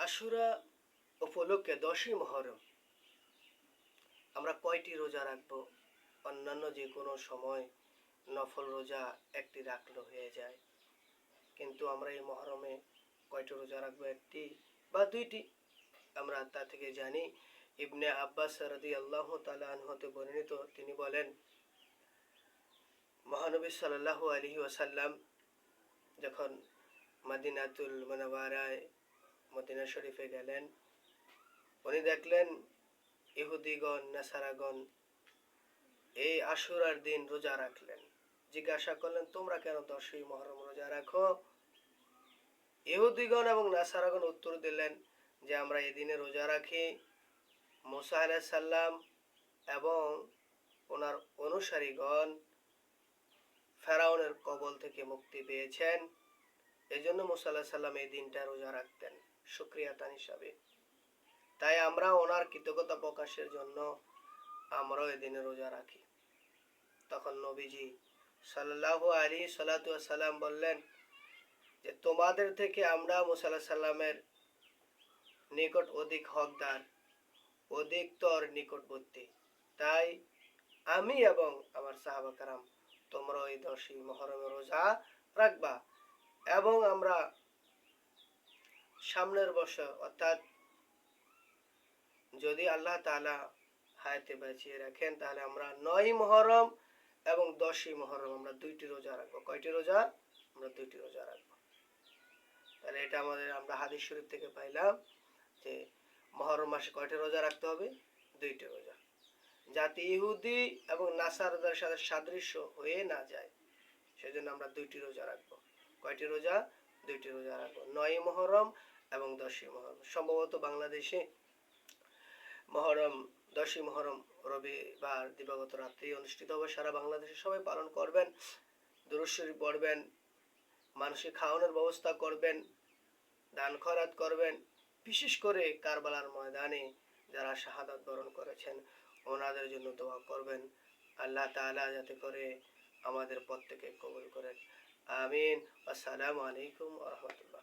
আশুরা উপলক্ষে 10ই মুহররম আমরা কয়টি রোজা রাখবো? অন্যান্য যে কোনো সময় নফল রোজা একটি রাখলে হয়ে যায়, কিন্তু আমরা এই মুহররমে কয়টি রোজা রাখবো? একটি বা দুইটি। আমরা তা থেকে জানি, ইবনে আব্বাস রাদিয়াল্লাহু তাআলা আনহু হতে বর্ণিত, তিনি বলেন, মহানবী সাল্লাল্লাহু আলাইহি ওয়াসাল্লাম যখন মদিনাতুল মুনাওয়ারায় মদিনা শরীফে গেলেন, উনি দেখলেন ইহুদিগণ নাসারাগণ এই আশুরার দিন রোজা রাখলেন। জিজ্ঞাসা করলেন, তোমরা কেন 10ই মুহররম রোজা রাখো? ইহুদিগণ এবং নাসারাগণ উত্তর দিলেন যে আমরা এই দিনে রোজা রাখি মুসা আলাইহিস সালাম এবং ওনার অনুসারীগণ ফেরাউনের কবল থেকে মুক্তি পেয়েছেন, এজন্য মুসা আলাইহিস সালাম এই দিনটা রোজা রাখতেন শুকরিয়া তান হিসাবে। তাই আমরা ওনার কৃতজ্ঞতা প্রকাশের জন্য আমরাও এই দিনে রোজা রাখি। তখন নবীজি সাল্লাল্লাহু আলাইহি সাল্লাম বললেন যে তোমাদের থেকে আমরা মুসা আলাইহিস সালামের নিকট অধিক হকদার, অধিকতর নিকটবর্তী। তাই আমি এবং আমার সাহাবা কেরাম তোমরা ওই 10ই মুহররম রোজা রাখবা, এবং আমরা সামনের বছর অর্থাৎ যদি আল্লাহ তাআলা হায়াতে বাঁচিয়ে রাখেন তাহলে আমরা 9ই মুহররম এবং 10ই মুহররম আমরা দুইটি রোজা রাখবো। কয়টি রোজা? আমরা দুইটি রোজা রাখবো। তাহলে এটা আমরা হাদিস শরীফ থেকে পাইলাম যে মুহররম মাসে কয়টি রোজা রাখতে হবে? দুইটি রোজা, যাতে ইহুদি এবং নাসারাদের সাথে সাদৃশ্য হয়ে না যায়, সেজন্য আমরা দুইটি রোজা রাখবো। কয়টি রোজা? দুইটি রোজা রাখবো, 9ই মুহররম এবং 10ই মুহররম। সম্ভবত বাংলাদেশে মুহররম 10ই মুহররম রবিবার দিবাগত রাত্রে অনুষ্ঠিত হবে। সারা বাংলাদেশে সবাই পালন করবেন, দুরূদ শরীফ পড়বেন, মানুষকে খাওয়ানোর ব্যবস্থা করবেন, দান খয়রাত করবেন। বিশেষ করে কারবালার ময়দানে যারা শাহাদাত বরণ করেছেন ওনাদের জন্য দোয়া করবেন। আল্লাহ তাআলা যাতে করে আমাদের প্রত্যেককে কবুল করেন। আমিন। আসসালামু আলাইকুম ওয়া রাহমাতুল্লাহ।